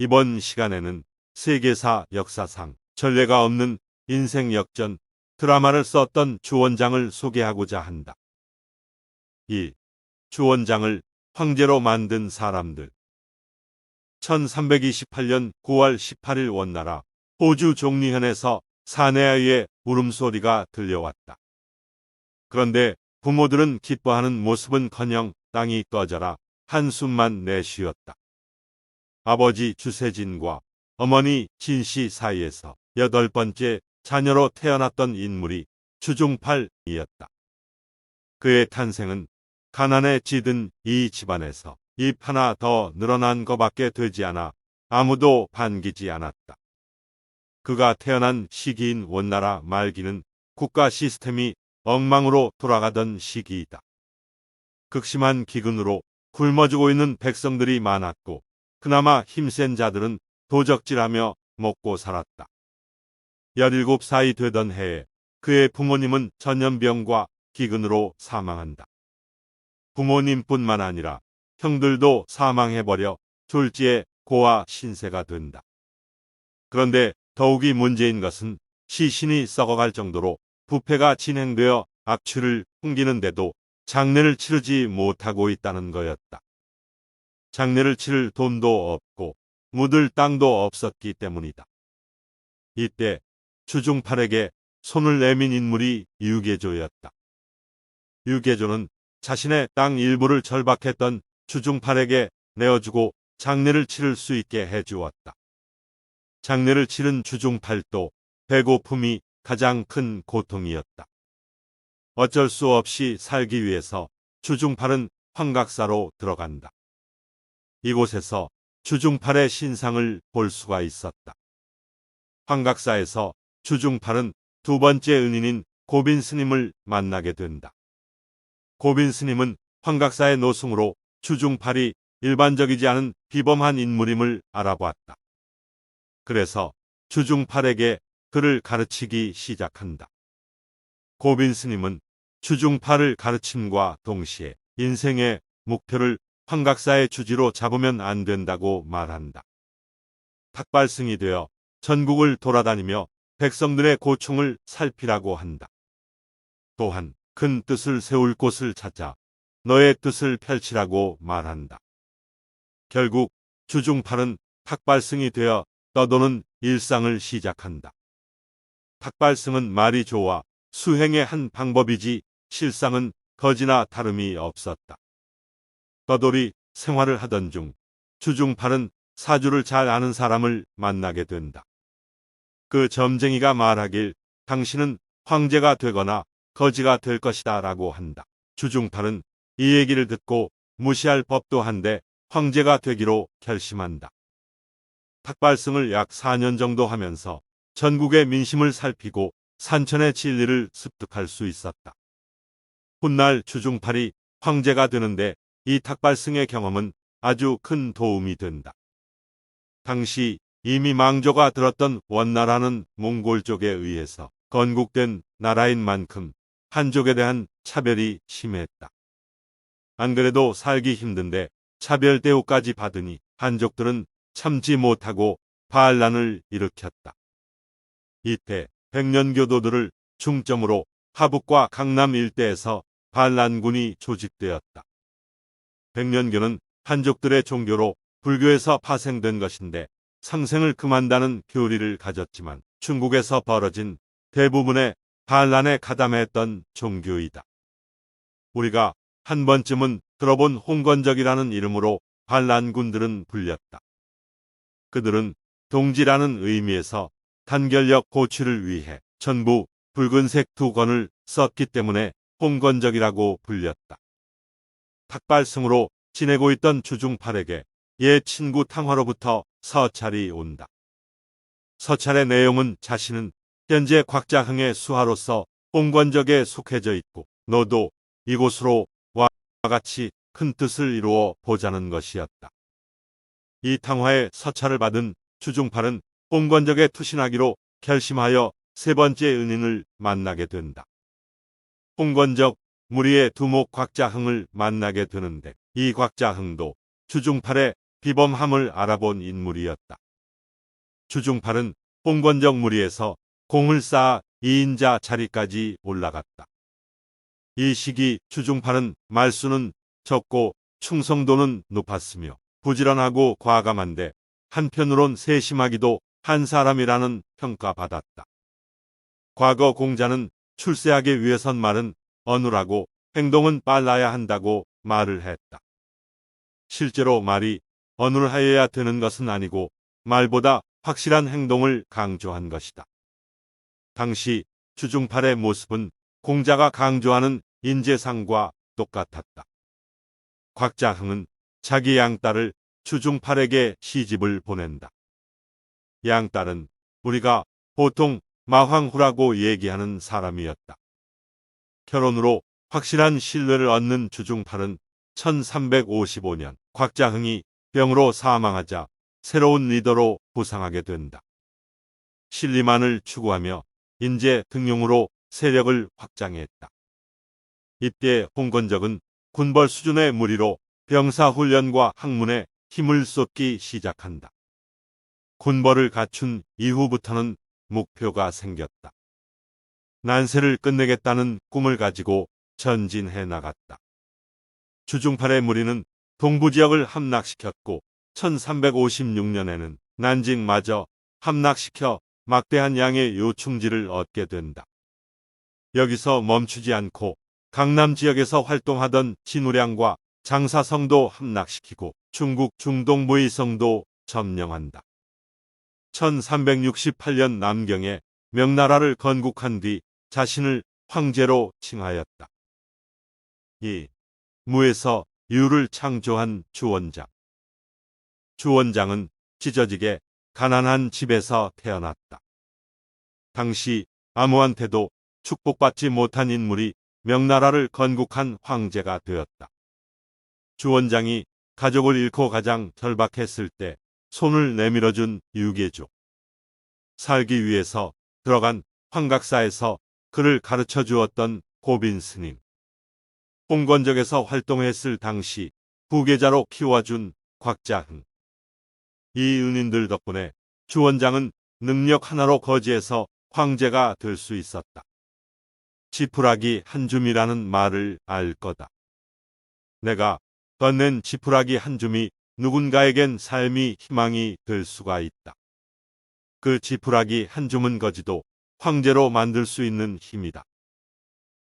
이번 시간에는 세계사 역사상 전례가 없는 인생 역전 드라마를 썼던 주원장을 소개하고자 한다. 2. 주원장을 황제로 만든 사람들. 1328년 9월 18일 원나라 호주 종리현에서 사내아이의 울음소리가 들려왔다. 그런데 부모들은 기뻐하는 모습은커녕 땅이 꺼져라 한숨만 내쉬었다. 아버지 주세진과 어머니 진씨 사이에서 8번째 자녀로 태어났던 인물이 주중팔이었다. 그의 탄생은 가난에 찌든 이 집안에서 입 하나 더 늘어난 것밖에 되지 않아 아무도 반기지 않았다. 그가 태어난 시기인 원나라 말기는 국가 시스템이 엉망으로 돌아가던 시기이다. 극심한 기근으로 굶어 죽고 있는 백성들이 많았고 그나마 힘센 자들은 도적질하며 먹고 살았다. 17살이 되던 해에 그의 부모님은 전염병과 기근으로 사망한다. 부모님뿐만 아니라 형들도 사망해버려 졸지에 고아 신세가 된다. 그런데 더욱이 문제인 것은 시신이 썩어갈 정도로 부패가 진행되어 악취를 풍기는데도 장례를 치르지 못하고 있다는 거였다. 장례를 치를 돈도 없고 묻을 땅도 없었기 때문이다. 이때 주중팔에게 손을 내민 인물이 유계조였다. 유계조는 자신의 땅 일부를 절박했던 주중팔에게 내어주고 장례를 치를 수 있게 해주었다. 장례를 치른 주중팔도 배고픔이 가장 큰 고통이었다. 어쩔 수 없이 살기 위해서 주중팔은 황각사로 들어간다. 이곳에서 주중팔의 신상을 볼 수가 있었다. 황각사에서 주중팔은 두 번째 은인인 고빈 스님을 만나게 된다. 고빈 스님은 황각사의 노승으로 주중팔이 일반적이지 않은 비범한 인물임을 알아보았다. 그래서 주중팔에게 그를 가르치기 시작한다. 고빈 스님은 주중팔을 가르침과 동시에 인생의 목표를 황각사의 주지로 잡으면 안 된다고 말한다. 탁발승이 되어 전국을 돌아다니며 백성들의 고충을 살피라고 한다. 또한 큰 뜻을 세울 곳을 찾아 너의 뜻을 펼치라고 말한다. 결국 주중팔은 탁발승이 되어 떠도는 일상을 시작한다. 탁발승은 말이 좋아 수행의 한 방법이지 실상은 거지나 다름이 없었다. 떠돌이 생활을 하던 중 주중팔은 사주를 잘 아는 사람을 만나게 된다. 그 점쟁이가 말하길 당신은 황제가 되거나 거지가 될 것이다 라고 한다. 주중팔은 이 얘기를 듣고 무시할 법도 한데 황제가 되기로 결심한다. 탁발승을 약 4년 정도 하면서 전국의 민심을 살피고 산천의 진리를 습득할 수 있었다. 훗날 주중팔이 황제가 되는데 이 탁발승의 경험은 아주 큰 도움이 된다. 당시 이미 망조가 들었던 원나라는 몽골족에 의해서 건국된 나라인 만큼 한족에 대한 차별이 심했다. 안 그래도 살기 힘든데 차별 대우까지 받으니 한족들은 참지 못하고 반란을 일으켰다. 이때 백년교도들을 중점으로 하북과 강남 일대에서 반란군이 조직되었다. 백년교는 한족들의 종교로 불교에서 파생된 것인데 상생을 금한다는 교리를 가졌지만 중국에서 벌어진 대부분의 반란에 가담했던 종교이다. 우리가 한 번쯤은 들어본 홍건적이라는 이름으로 반란군들은 불렸다. 그들은 동지라는 의미에서 단결력 고취를 위해 전부 붉은색 두건을 썼기 때문에 홍건적이라고 불렸다. 탁발승으로 지내고 있던 주중팔에게 옛 친구 탕화로부터 서찰이 온다. 서찰의 내용은 자신은 현재 곽자흥의 수하로서 홍건적에 속해져 있고 너도 이곳으로 와 같이 큰 뜻을 이루어 보자는 것이었다. 이 탕화의 서찰을 받은 주중팔은 홍건적에 투신하기로 결심하여 세 번째 은인을 만나게 된다. 홍건적 무리의 두목 곽자흥을 만나게 되는데 이 곽자흥도 주중팔의 비범함을 알아본 인물이었다. 주중팔은 홍건적 무리에서 공을 쌓아 2인자 자리까지 올라갔다. 이 시기 주중팔은 말수는 적고 충성도는 높았으며 부지런하고 과감한데 한편으론 세심하기도 한 사람이라는 평가받았다. 과거 공자는 출세하기 위해선 말은 어눌하고 행동은 빨라야 한다고 말을 했다. 실제로 말이 어눌하여야 되는 것은 아니고 말보다 확실한 행동을 강조한 것이다. 당시 주중팔의 모습은 공자가 강조하는 인재상과 똑같았다. 곽자흥은 자기 양딸을 주중팔에게 시집을 보낸다. 양딸은 우리가 보통 마황후라고 얘기하는 사람이었다. 결혼으로 확실한 신뢰를 얻는 주중팔은 1355년 곽자흥이 병으로 사망하자 새로운 리더로 부상하게 된다. 신리만을 추구하며 인재 등용으로 세력을 확장했다. 이때 홍건적은 군벌 수준의 무리로 병사훈련과 학문에 힘을 쏟기 시작한다. 군벌을 갖춘 이후부터는 목표가 생겼다. 난세를 끝내겠다는 꿈을 가지고 전진해 나갔다. 주중팔의 무리는 동부 지역을 함락시켰고 1356년에는 난징마저 함락시켜 막대한 양의 요충지를 얻게 된다. 여기서 멈추지 않고 강남 지역에서 활동하던 진우량과 장사성도 함락시키고 중국 중동부의 성도 점령한다. 1368년 남경에 명나라를 건국한 뒤 자신을 황제로 칭하였다. 이 무에서 유를 창조한 주원장. 주원장은 찢어지게 가난한 집에서 태어났다. 당시 아무한테도 축복받지 못한 인물이 명나라를 건국한 황제가 되었다. 주원장이 가족을 잃고 가장 절박했을 때 손을 내밀어준 유계조. 살기 위해서 들어간 환각사에서 그를 가르쳐 주었던 고빈 스님. 홍건적에서 활동했을 당시 후계자로 키워준 곽자흥. 이 은인들 덕분에 주원장은 능력 하나로 거지에서 황제가 될 수 있었다. 지푸라기 한 줌이라는 말을 알 거다. 내가 건넨 지푸라기 한 줌이 누군가에겐 삶이 희망이 될 수가 있다. 그 지푸라기 한 줌은 거지도 황제로 만들 수 있는 힘이다.